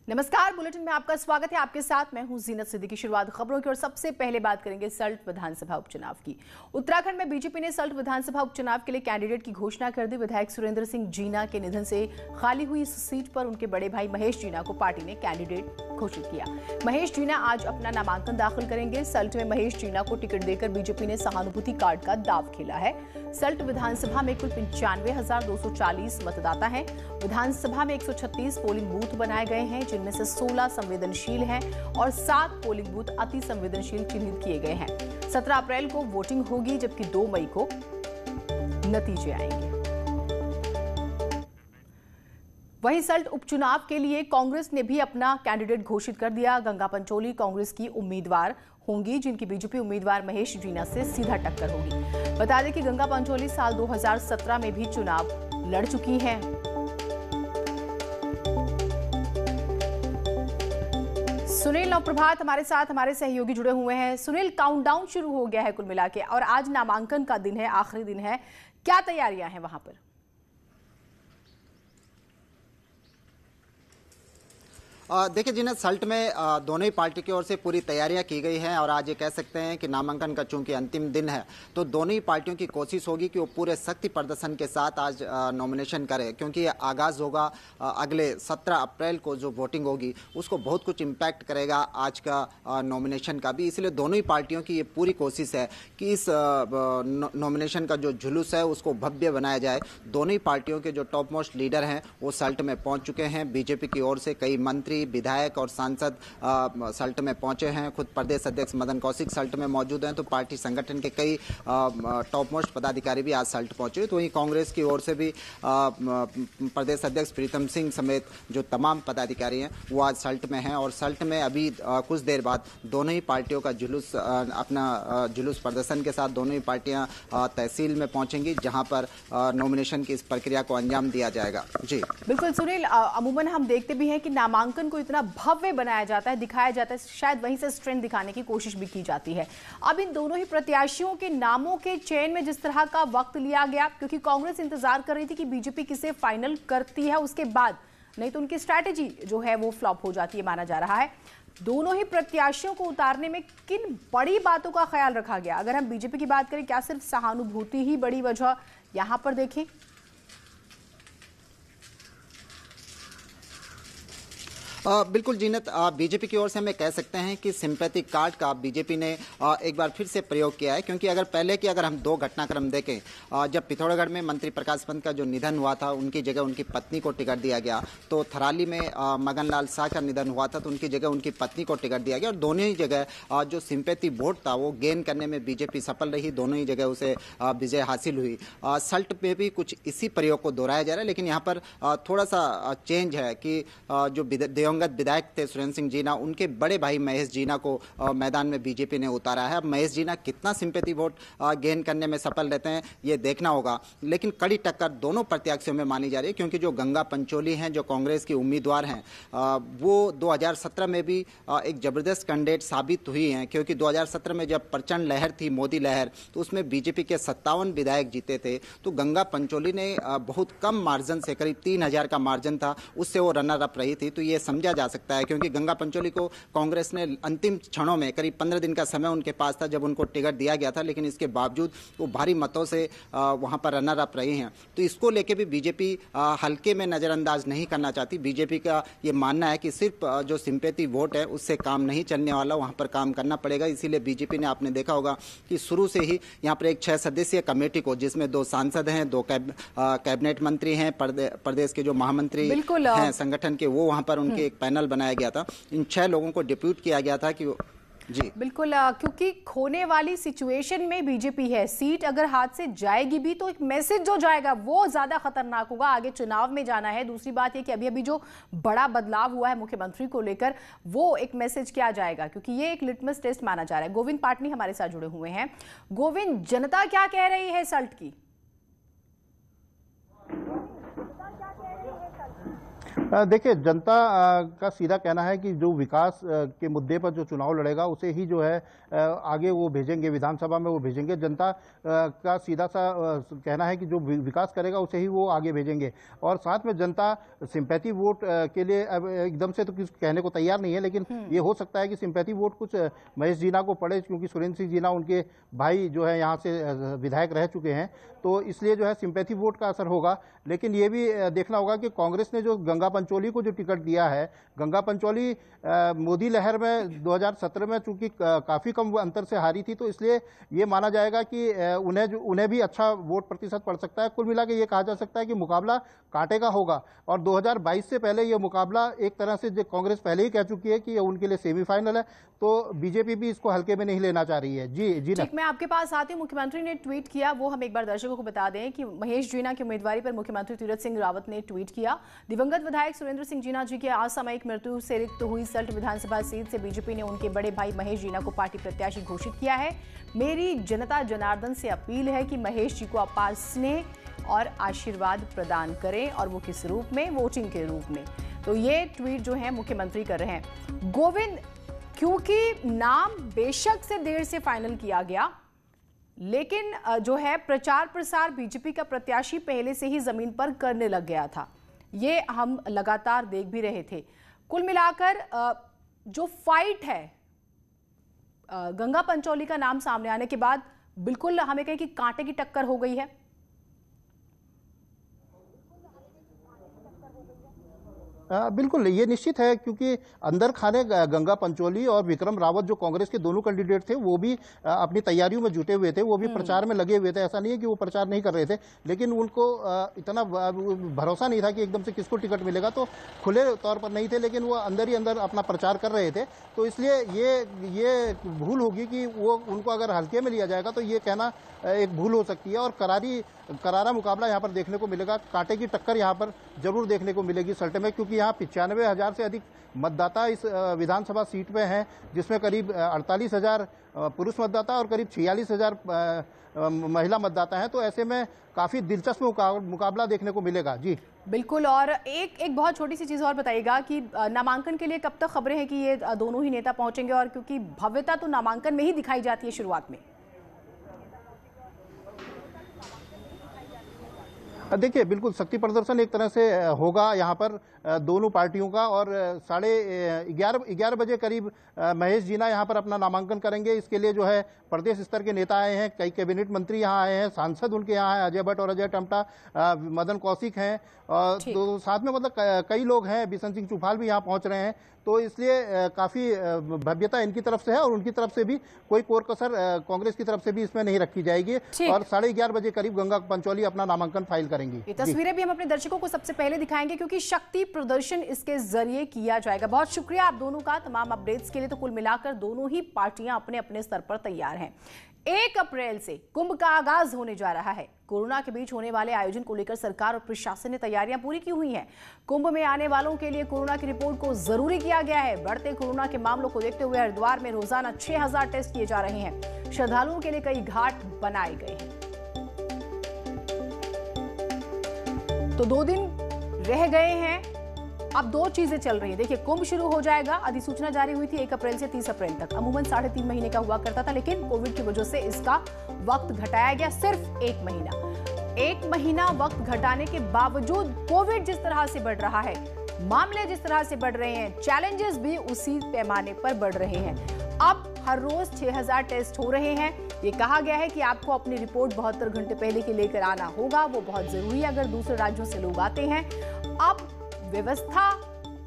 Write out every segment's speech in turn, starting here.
नमस्कार, बुलेटिन में आपका स्वागत है। आपके साथ मैं हूं जीनत सिद्दीकी। शुरुआत खबरों की और सबसे पहले बात करेंगे सल्ट विधानसभा उपचुनाव की। उत्तराखंड में बीजेपी ने सल्ट विधानसभा उपचुनाव के लिए कैंडिडेट की घोषणा कर दी। विधायक सुरेंद्र सिंह जीना के निधन से खाली हुई इस सीट पर उनके बड़े भाई महेश जीना को पार्टी ने कैंडिडेट घोषित किया। महेश जीना आज अपना नामांकन दाखिल करेंगे। सल्ट में महेश जीना को टिकट देकर बीजेपी ने सहानुभूति कार्ड का दाव खेला है। सल्ट विधानसभा में कुल 95,240 मतदाता हैं। विधानसभा में 136 पोलिंग बूथ बनाए गए हैं, जिनमें से 16 संवेदनशील हैं और 7 पोलिंग बूथ अति संवेदनशील चिन्हित किए गए हैं। 17 अप्रैल को वोटिंग होगी, जबकि 2 मई को नतीजे आएंगे। वहीं सल्ट उपचुनाव के लिए कांग्रेस ने भी अपना कैंडिडेट घोषित कर दिया। गंगा पंचोली कांग्रेस की उम्मीदवार होंगी, जिनकी बीजेपी उम्मीदवार महेश जीना से सीधा टक्कर होगी। बता दें कि गंगा पंचोली साल 2017 में भी चुनाव लड़ चुकी हैं। सुनील और प्रभात हमारे साथ, हमारे सहयोगी जुड़े हुए हैं। सुनील, काउंटडाउन शुरू हो गया है कुल मिला के, और आज नामांकन का दिन है, आखिरी दिन है। क्या तैयारियां हैं वहां पर? देखिए जिन्हें सल्ट में दोनों ही पार्टी की ओर से पूरी तैयारियां की गई हैं और आज ये कह सकते हैं कि नामांकन का चूंकि अंतिम दिन है तो दोनों ही पार्टियों की कोशिश होगी कि वो पूरे शक्ति प्रदर्शन के साथ आज नॉमिनेशन करें, क्योंकि ये आगाज होगा अगले 17 अप्रैल को जो वोटिंग होगी उसको बहुत कुछ इम्पैक्ट करेगा आज का नॉमिनेशन का भी। इसलिए दोनों ही पार्टियों की ये पूरी कोशिश है कि इस नॉमिनेशन का जो जुलूस है उसको भव्य बनाया जाए। दोनों ही पार्टियों के जो टॉप मोस्ट लीडर हैं वो सल्ट में पहुंच चुके हैं। बीजेपी की ओर से कई मंत्री, विधायक और सांसद सल्ट में पहुंचे हैं। खुद प्रदेश अध्यक्ष मदन कौशिक सल्ट में मौजूद हैं, तो पार्टी संगठन के कई टॉप मोस्ट पदाधिकारी भी आज सल्ट पहुंचे। तो वहीं कांग्रेस की ओर से भी प्रदेश अध्यक्ष प्रीतम सिंह समेत जो तमाम पदाधिकारी हैं वो आज सल्ट में हैं और सल्ट में अभी कुछ देर बाद दोनों ही पार्टियों का जुलूस अपना जुलूस प्रदर्शन के साथ दोनों ही पार्टियां तहसील में पहुंचेंगी, जहां पर नॉमिनेशन की इस प्रक्रिया को अंजाम दिया जाएगा। जी बिल्कुल सुनील, अमूमन हम देखते भी हैं कि नामांकन को इतना भव्य बनाया जाता है, दिखाया जाता है, शायद वहीं से स्ट्रेंथ दिखाने की कोशिश भी की जाती है। अब इन दोनों ही प्रत्याशियों के नामों के चयन में जिस तरह का वक्त लिया गया, क्योंकि कांग्रेस इंतजार कर रही थी कि बीजेपी किसे फाइनल करती है उसके बाद, नहीं तो उनकी स्ट्रैटेजी जो है वो फ्लॉप हो जाती है माना जा रहा है। दोनों ही प्रत्याशियों को उतारने में किन बड़ी बातों का ख्याल रखा गया? अगर हम बीजेपी की बात करें, क्या सिर्फ सहानुभूति ही बड़ी वजह यहां पर देखें? बिल्कुल जीनत, बीजेपी की ओर से हमें कह सकते हैं कि सिंपैथी कार्ड का बीजेपी ने एक बार फिर से प्रयोग किया है, क्योंकि अगर पहले की अगर हम 2 घटनाक्रम देखें, जब पिथौरागढ़ में मंत्री प्रकाश पंत का जो निधन हुआ था उनकी जगह उनकी पत्नी को टिकट दिया गया, तो थराली में मगन लाल शाह का निधन हुआ था तो उनकी जगह उनकी पत्नी को टिकट दिया गया और दोनों ही जगह जो सिंपैथी वोट था वो गेन करने में बीजेपी सफल रही। दोनों ही जगह उसे विजय हासिल हुई। सल्ट में भी कुछ इसी प्रयोग को दोहराया जा रहा है, लेकिन यहाँ पर थोड़ा सा चेंज है कि जो दिवंगत विधायक थे सुरेंद्र सिंह जीना, उनके बड़े भाई महेश जीना को मैदान में बीजेपी ने उतारा है। अब महेश जीना कितना सिंपैथी वोट गेन करने में सफल रहते हैं ये देखना होगा, लेकिन कड़ी टक्कर दोनों प्रत्याशियों में मानी जा रही है, क्योंकि जो गंगा पंचोली हैं जो कांग्रेस की उम्मीदवार हैं वो 2017 में भी एक जबरदस्त कैंडिडेट साबित हुई हैं, क्योंकि 2017 में जब प्रचंड लहर थी, मोदी लहर, तो उसमें बीजेपी के 57 विधायक जीते थे। तो गंगा पंचोली ने बहुत कम मार्जिन से, करीब 3000 का मार्जिन था, उससे वो रनर अप रही थी। तो ये समझा जा सकता है, क्योंकि गंगा पंचोली को कांग्रेस ने अंतिम क्षणों में, करीब 15 दिन का समय उनके पास था जब उनको टिकट दिया गया था, लेकिन इसके बावजूद वो भारी मतों से वहां पर रनर अप रही हैं। तो इसको लेके भी बीजेपी हल्के में नजरअंदाज नहीं करना चाहती। बीजेपी का ये मानना है कि सिर्फ जो सिंपैथी वोट है उससे काम नहीं चलने वाला, वहां पर काम करना पड़ेगा। इसीलिए बीजेपी ने, आपने देखा होगा कि शुरू से ही यहाँ पर एक 6 सदस्यीय कमेटी को, जिसमें 2 सांसद हैं, 2 कैबिनेट मंत्री हैं, प्रदेश के जो महामंत्री हैं संगठन के, वो वहां पर उनके एक पैनल बनाया गया था। इन 6 लोगों को डिप्यूट किया गया था कि जी बिल्कुल, क्योंकि खोने वाली सिचुएशन में बीजेपी है। सीट अगर हाथ से जाएगी भी तो एक मैसेज जो जाएगा वो ज्यादा खतरनाक होगा। आगे चुनाव में जाना है। दूसरी बात यह कि अभी जो बड़ा बदलाव हुआ है मुख्यमंत्री को लेकर, वो एक मैसेज क्या जाएगा, क्योंकि ये एक लिटमस टेस्ट माना जा रहा है। गोविंद पाटनी हमारे साथ जुड़े हुए हैं। गोविंद, जनता क्या कह रही है सल्ट की? देखिए, जनता का सीधा कहना है कि जो विकास के मुद्दे पर जो चुनाव लड़ेगा उसे ही जो है आगे वो भेजेंगे, विधानसभा में वो भेजेंगे। जनता का सीधा सा कहना है कि जो विकास करेगा उसे ही वो आगे भेजेंगे। और साथ में जनता सिंपैथी वोट के लिए अब एकदम से तो कुछ कहने को तैयार नहीं है, लेकिन ये हो सकता है कि सिंपैथी वोट कुछ महेश जीना को पड़े, क्योंकि सुरेंद्र सिंह जीना उनके भाई जो है यहाँ से विधायक रह चुके हैं, तो इसलिए जो है सिंपैथी वोट का असर होगा। लेकिन ये भी देखना होगा कि कांग्रेस ने जो गंगा पंचोली को जो टिकट दिया है, गंगा पंचोली मोदी लहर में 2017 में चूंकि काफी कम अंतर से हारी थी, तो इसलिए ये माना जाएगा कि उन्हें भी अच्छा वोट प्रतिशत पड़ सकता है। कुल मिला के ये कहा जा सकता है कि मुकाबला कांटे का होगा। और 2022 से पहले ये मुकाबला एक तरह से जो कांग्रेस पहले ही कह चुकी है कि ये उनके लिए सेमीफाइनल है, तो बीजेपी भी इसको हल्के में नहीं लेना चाह रही है। जी ठीक, मैं आपके पास आती हूँ। मुख्यमंत्री ने ट्वीट किया, वो हम एक बार दर्शकों को बता दें कि महेश जीना की उम्मीदवारी पर मुख्यमंत्री तीरथ सिंह रावत ने ट्वीट किया। दिवंगत विधायक सुरेंद्र सिंह जीना जी की असामयिक मृत्यु से रिक्त हुई सल्ट विधानसभा सीट से बीजेपी ने उनके बड़े भाई महेश जीना को पार्टी प्रत्याशी घोषित किया है। मेरी जनता जनार्दन से अपील है कि महेश जी को अपार स्नेह और आशीर्वाद प्रदान करें, और वो किस रूप में? वोटिंग के रूप में। तो ये ट्वीट जो है मुख्यमंत्री कर रहे हैं। गोविंद, क्योंकि नाम बेशक से देर से फाइनल किया गया, लेकिन जो है प्रचार प्रसार बीजेपी का प्रत्याशी पहले से ही जमीन पर करने लग गया था, ये हम लगातार देख भी रहे थे। कुल मिलाकर जो फाइट है गंगा पंचोली का नाम सामने आने के बाद, बिल्कुल हमें कहें कि कांटे की टक्कर हो गई है। बिल्कुल, ये निश्चित है, क्योंकि अंदर खाने गंगा पंचोली और विक्रम रावत जो कांग्रेस के दोनों कैंडिडेट थे, वो भी अपनी तैयारियों में जुटे हुए थे, वो भी प्रचार में लगे हुए थे। ऐसा नहीं है कि वो प्रचार नहीं कर रहे थे, लेकिन उनको इतना भरोसा नहीं था कि एकदम से किसको टिकट मिलेगा, तो खुले तौर पर नहीं थे, लेकिन वो अंदर ही अंदर अपना प्रचार कर रहे थे। तो इसलिए ये भूल होगी कि वो उनको अगर हल्के में लिया जाएगा तो ये कहना एक भूल हो सकती है। और करारा मुकाबला यहाँ पर देखने को मिलेगा, कांटे की टक्कर यहाँ पर जरूर देखने को मिलेगी सल्टे में, क्योंकि यहाँ 95,000 से अधिक मतदाता इस विधानसभा सीट में हैं, जिसमें करीब 48,000 पुरुष मतदाता और करीब 46,000 महिला मतदाता हैं। तो ऐसे में काफी दिलचस्प मुकाबला देखने को मिलेगा। जी बिल्कुल। और एक बहुत छोटी सी चीज और बताइएगा कि नामांकन के लिए कब तक खबरें हैं कि ये दोनों ही नेता पहुंचेंगे, और क्योंकि भव्यता तो नामांकन में ही दिखाई जाती है शुरुआत में। देखिए, बिल्कुल शक्ति प्रदर्शन एक तरह से होगा यहाँ पर दोनों पार्टियों का, और 11:30 बजे करीब महेश जीना यहाँ पर अपना नामांकन करेंगे। इसके लिए जो है प्रदेश स्तर के नेता आए हैं, कई कैबिनेट मंत्री यहाँ आए हैं, सांसद उनके यहाँ हैं, अजय भट्ट और अजय टम्टा, मदन कौशिक हैं, तो साथ में मतलब कई लोग हैं, बिशन सिंह चुफाल भी यहाँ पहुँच रहे हैं। तो इसलिए काफी भव्यता इनकी तरफ से है, और उनकी तरफ से भी कोई कोर कसर कांग्रेस की तरफ से भी इसमें नहीं रखी जाएगी। और 11:30 बजे करीब गंगा पंचोली अपना नामांकन फाइल करेंगी। ये तस्वीरें भी हम अपने दर्शकों को सबसे पहले दिखाएंगे, क्योंकि शक्ति प्रदर्शन इसके जरिए किया जाएगा। बहुत शुक्रिया आप दोनों का तमाम अपडेट्स के लिए। तो कुल मिलाकर दोनों ही पार्टियां अपने अपने स्तर पर तैयार हैं। 1 अप्रैल से कुंभ का आगाज होने जा रहा है। कोरोना के बीच होने वाले आयोजन को लेकर सरकार और प्रशासन ने तैयारियां पूरी की हुई हैं। कुंभ में आने वालों के लिए कोरोना की रिपोर्ट को जरूरी किया गया है। बढ़ते कोरोना के मामलों को देखते हुए हरिद्वार में रोजाना 6,000 टेस्ट किए जा रहे हैं। श्रद्धालुओं के लिए कई घाट बनाए गए हैं। तो 2 दिन रह गए हैं, अब 2 चीजें चल रही है। देखिए, कुंभ शुरू हो जाएगा, अधिसूचना जारी हुई थी 1 अप्रैल से 30 अप्रैल तक। अमूमन 3.5 महीने का हुआ करता था, लेकिन कोविड की वजह से इसका वक्त घटाया गया सिर्फ 1 महीना। 1 महीना वक्त घटाने के बावजूद कोविड जिस तरह से बढ़ रहा है, मामले जिस तरह से बढ़ रहे हैं, चैलेंजेस भी उसी पैमाने पर बढ़ रहे हैं। अब हर रोज 6,000 टेस्ट हो रहे हैं। ये कहा गया है कि आपको अपनी रिपोर्ट 72 घंटे पहले के लेकर आना होगा, वो बहुत जरूरी है अगर दूसरे राज्यों से लोग आते हैं। अब व्यवस्था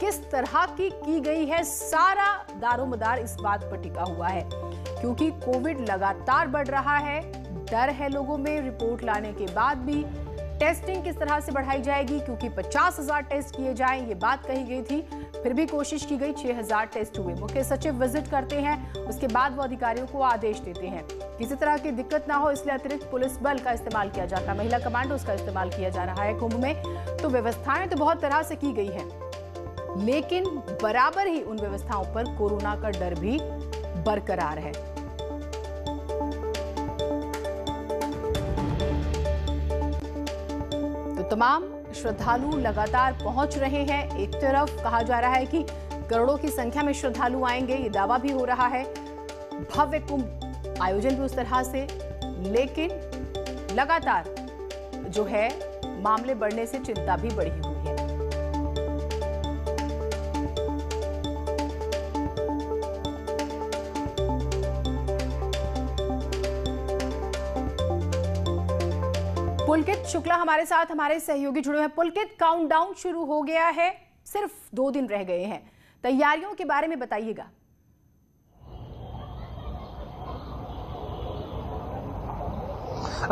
किस तरह की गई है, सारा दारोमदार इस बात पर टिका हुआ है, क्योंकि कोविड लगातार बढ़ रहा है। डर है लोगों में, रिपोर्ट लाने के बाद भी टेस्टिंग किस तरह से बढ़ाई जाएगी, क्योंकि 50,000 टेस्ट किए जाएं, ये बात कही गई थी, फिर भी कोशिश की गई, 6,000 टेस्ट हुए। मुख्य सचिव विजिट करते हैं, उसके बाद वो अधिकारियों को आदेश देते हैं। किसी तरह की दिक्कत ना हो, इसलिए अतिरिक्त पुलिस बल का इस्तेमाल किया जाता है, महिला कमांडोज का इस्तेमाल किया जा रहा है कुंभ में। तो व्यवस्थाएं तो बहुत तरह से की गई है, लेकिन बराबर ही उन व्यवस्थाओं पर कोरोना का डर भी बरकरार है। तमाम श्रद्धालु लगातार पहुंच रहे हैं। एक तरफ कहा जा रहा है कि करोड़ों की संख्या में श्रद्धालु आएंगे, ये दावा भी हो रहा है। भव्य कुंभ आयोजन भी उस तरह से, लेकिन लगातार जो है मामले बढ़ने से चिंता भी बढ़ी हुई है। पुलकित शुक्ला हमारे साथ, हमारे सहयोगी जुड़े हैं। पुलकित, काउंटडाउन शुरू हो गया है, सिर्फ 2 दिन रह गए हैं, तैयारियों के बारे में बताइएगा।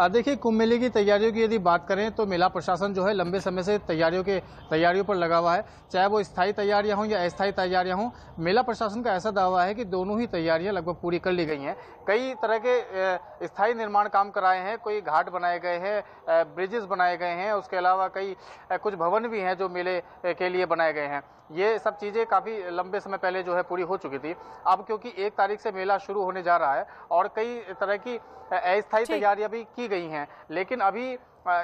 देखिए, कुंभ मेले की तैयारियों की यदि बात करें तो मेला प्रशासन जो है लंबे समय से तैयारियों पर लगा हुआ है, चाहे वो स्थायी तैयारियां हों या अस्थायी तैयारियां हों। मेला प्रशासन का ऐसा दावा है कि दोनों ही तैयारियां लगभग पूरी कर ली गई हैं। कई तरह के स्थायी निर्माण काम कराए हैं, कोई घाट बनाए गए हैं, ब्रिजेस बनाए गए हैं, उसके अलावा कुछ भवन भी हैं जो मेले के लिए बनाए गए हैं। ये सब चीज़ें काफ़ी लंबे समय पहले जो है पूरी हो चुकी थी। अब क्योंकि 1 तारीख से मेला शुरू होने जा रहा है और कई तरह की अस्थायी तैयारियां भी की गई हैं, लेकिन अभी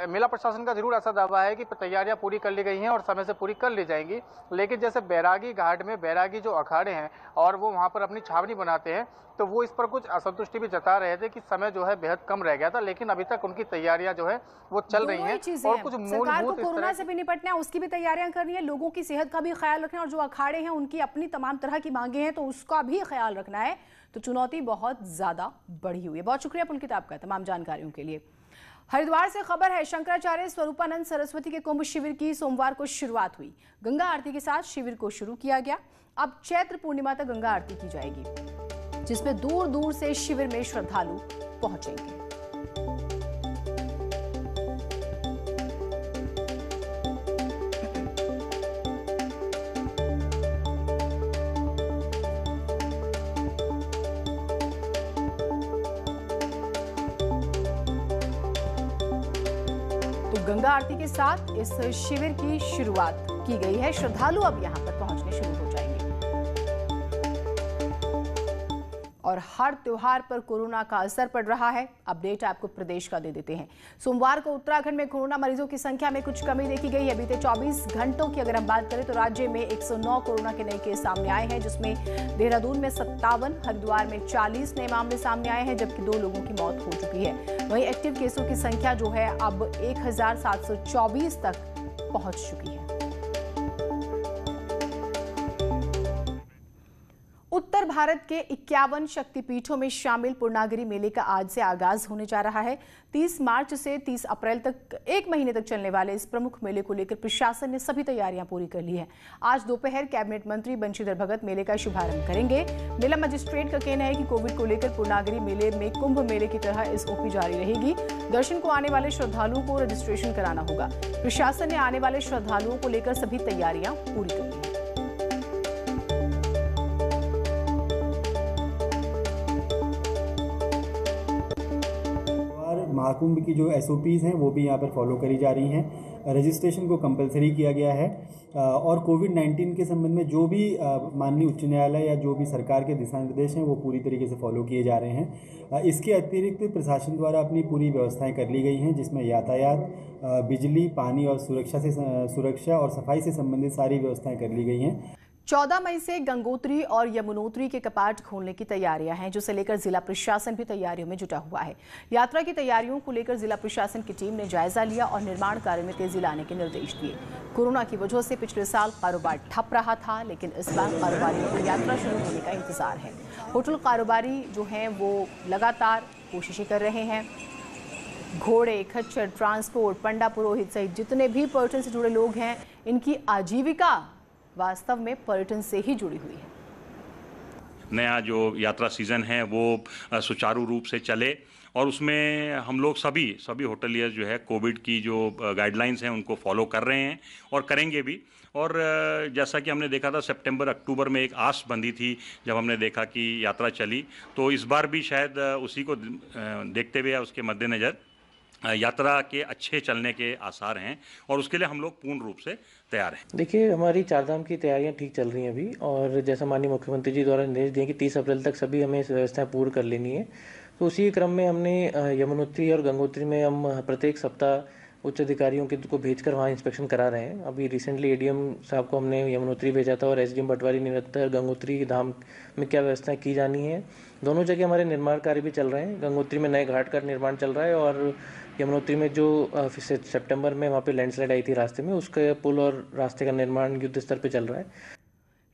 मेला प्रशासन का जरूर ऐसा दावा है कि तैयारियां पूरी कर ली गई हैं और समय से पूरी कर ली जाएंगी। लेकिन जैसे बैरागी घाट में बैरागी जो अखाड़े हैं और वो वहां पर अपनी छावनी बनाते हैं, तो वो इस पर कुछ असंतुष्टि भी जता रहे थे कि समय जो है बेहद कम रह गया था, लेकिन अभी तक उनकी तैयारियां जो है वो चल रही हैं। और कुछ मूलभूत कोरोना से भी निपटना है, उसकी भी तैयारियां करनी है, लोगों की सेहत का भी ख्याल रखना है, और जो अखाड़े हैं उनकी अपनी तमाम तरह की मांगे हैं तो उसका भी ख्याल रखना है। तो चुनौती बहुत ज्यादा बढ़ी हुई है। बहुत शुक्रिया पुलकित आपका तमाम जानकारियों के लिए। हरिद्वार से खबर है, शंकराचार्य स्वरूपानंद सरस्वती के कुंभ शिविर की सोमवार को शुरुआत हुई। गंगा आरती के साथ शिविर को शुरू किया गया। अब चैत्र पूर्णिमा तक गंगा आरती की जाएगी, जिसमें दूर दूर से शिविर में श्रद्धालु पहुंचेंगे। गंगा आरती के साथ इस शिविर की शुरुआत की गई है। श्रद्धालु अब यहां पर पहुंचने शुरू हो जाएंगे। और हर त्योहार पर कोरोना का असर पड़ रहा है। अपडेट आपको प्रदेश का दे देते हैं। सोमवार को उत्तराखंड में कोरोना मरीजों की संख्या में कुछ कमी देखी गई है। बीते 24 घंटों की अगर हम बात करें तो राज्य में 109 कोरोना के नए केस सामने आए हैं, जिसमें देहरादून में 57, हरिद्वार में 40 नए मामले सामने आए हैं, जबकि 2 लोगों की मौत हो चुकी है। वहीं एक्टिव केसों की संख्या जो है अब 1724 तक पहुंच चुकी है। उत्तर भारत के 51 शक्तिपीठों में शामिल पूर्णागिरि मेले का आज से आगाज होने जा रहा है। 30 मार्च से 30 अप्रैल तक 1 महीने तक चलने वाले इस प्रमुख मेले को लेकर प्रशासन ने सभी तैयारियां पूरी कर ली है। आज दोपहर कैबिनेट मंत्री बंशीधर भगत मेले का शुभारंभ करेंगे। मेला मजिस्ट्रेट का कहना है कि कोविड को लेकर पूर्णागिरि मेले में कुंभ मेले की तरह एसओपी जारी रहेगी। दर्शन को आने वाले श्रद्धालुओं को रजिस्ट्रेशन कराना होगा। प्रशासन ने आने वाले श्रद्धालुओं को लेकर सभी तैयारियां पूरी कर ली है। महाकुंभ की जो एसओपीज़ हैं वो भी यहाँ पर फॉलो करी जा रही हैं। रजिस्ट्रेशन को कंपलसरी किया गया है और कोविड-19 के संबंध में जो भी माननीय उच्च न्यायालय या जो भी सरकार के दिशा निर्देश हैं वो पूरी तरीके से फॉलो किए जा रहे हैं। इसके अतिरिक्त प्रशासन द्वारा अपनी पूरी व्यवस्थाएं कर ली गई हैं, जिसमें यातायात, बिजली, पानी और सुरक्षा और सफाई से संबंधित सारी व्यवस्थाएं कर ली गई हैं। 14 मई से गंगोत्री और यमुनोत्री के कपाट खोलने की तैयारियां हैं, जिसे लेकर जिला प्रशासन भी तैयारियों में जुटा हुआ है। यात्रा की तैयारियों को लेकर जिला प्रशासन की टीम ने जायजा लिया और निर्माण कार्य में तेजी लाने के निर्देश दिए। कोरोना की वजह से पिछले साल कारोबार ठप रहा था, लेकिन इस बार कारोबारियों को यात्रा शुरू होने का इंतजार है। होटल कारोबारी जो हैं वो लगातार कोशिशें कर रहे हैं। घोड़े, खच्चर, ट्रांसपोर्ट, पंडा पुरोहित सहित जितने भी पर्यटन से जुड़े लोग हैं, इनकी आजीविका वास्तव में पर्यटन से ही जुड़ी हुई है। नया जो यात्रा सीजन है वो सुचारू रूप से चले और उसमें हम लोग सभी होटलियर जो है कोविड की जो गाइडलाइंस हैं उनको फॉलो कर रहे हैं और करेंगे भी। और जैसा कि हमने देखा था सितंबर अक्टूबर में एक आस बंधी थी जब हमने देखा कि यात्रा चली, तो इस बार भी शायद उसी को देखते हुए उसके मद्देनज़र यात्रा के अच्छे चलने के आसार हैं और उसके लिए हम लोग पूर्ण रूप से तैयार हैं। देखिए, हमारी चारधाम की तैयारियां ठीक चल रही हैं अभी, और जैसा माननीय मुख्यमंत्री जी द्वारा निर्देश दिए कि 30 अप्रैल तक सभी हमें व्यवस्थाएं पूर्ण कर लेनी है, तो उसी क्रम में हमने यमुनोत्री और गंगोत्री में हम प्रत्येक सप्ताह उच्च अधिकारियों को भेजकर वहाँ इंस्पेक्शन करा रहे हैं। अभी रिसेंटली एडीएम साहब को हमने यमुनोत्री भेजा था और एसडीएम पटवारी निरंतर गंगोत्री धाम में क्या व्यवस्थाएं की जानी है। दोनों जगह हमारे निर्माण कार्य भी चल रहे हैं। गंगोत्री में नए घाट का निर्माण चल रहा है और यमुनोत्री में जो सितंबर में वहाँ पे लैंडस्लाइड आई थी रास्ते में, उसका पुल और रास्ते का निर्माण युद्ध स्तर पे चल रहा है।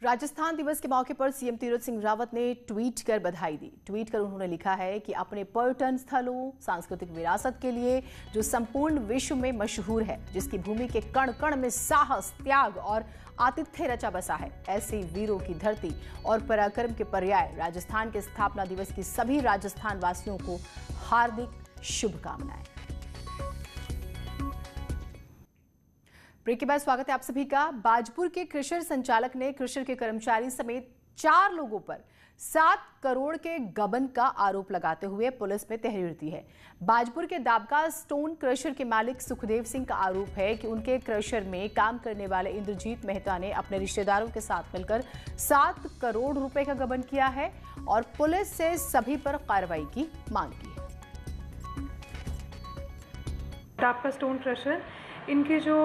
राजस्थान दिवस के मौके पर सीएम तीरथ सिंह रावत ने ट्वीट कर बधाई दी। ट्वीट कर उन्होंने लिखा है कि अपने पर्यटन स्थलों, सांस्कृतिक विरासत के लिए जो संपूर्ण विश्व में मशहूर है, जिसकी भूमि के कण कण में साहस, त्याग और आतिथ्य रचा बसा है, ऐसे वीरों की धरती और पराक्रम के पर्याय राजस्थान के स्थापना दिवस की सभी राजस्थान वासियों को हार्दिक शुभकामनाएं। ब्रेक के बाद स्वागत है आप सभी का। बाजपुर के क्रशर संचालक ने क्रशर के कर्मचारी समेत 4 लोगों पर 7 करोड़ के गबन का आरोप लगाते हुए पुलिस में तहरीर दी है। बाजपुर के दाबका स्टोन क्रशर के मालिक सुखदेव सिंह का आरोप है कि उनके क्रशर में काम करने वाले इंद्रजीत मेहता ने अपने रिश्तेदारों के साथ मिलकर 7 करोड़ रुपए का गबन किया है और पुलिस से सभी पर कार्रवाई की मांग की है। दाबका स्टोन क्रशर, इनके जो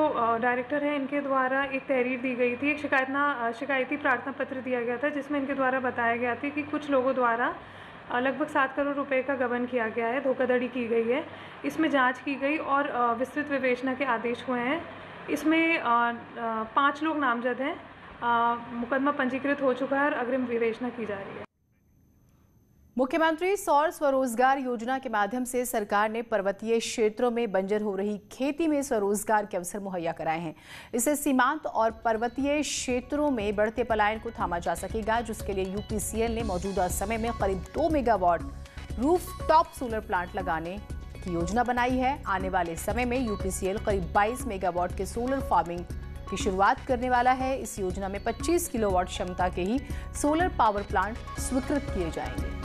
डायरेक्टर हैं, इनके द्वारा एक तहरीर दी गई थी, एक शिकायती प्रार्थना पत्र दिया गया था, जिसमें इनके द्वारा बताया गया था कि कुछ लोगों द्वारा लगभग 7 करोड़ रुपए का गबन किया गया है, धोखाधड़ी की गई है। इसमें जांच की गई और विस्तृत विवेचना के आदेश हुए हैं। इसमें 5 लोग नामजद हैं। मुकदमा पंजीकृत हो चुका है और अग्रिम विवेचना की जा रही है। मुख्यमंत्री सौर स्वरोजगार योजना के माध्यम से सरकार ने पर्वतीय क्षेत्रों में बंजर हो रही खेती में स्वरोजगार के अवसर मुहैया कराए हैं। इससे सीमांत और पर्वतीय क्षेत्रों में बढ़ते पलायन को थामा जा सकेगा, जिसके लिए यूपीसीएल ने मौजूदा समय में करीब 2 मेगावाट रूफटॉप सोलर प्लांट लगाने की योजना बनाई है। आने वाले समय में यूपीसीएल करीब 22 मेगावाट के सोलर फार्मिंग की शुरुआत करने वाला है। इस योजना में 25 किलोवाट क्षमता के ही सोलर पावर प्लांट स्वीकृत किए जाएंगे।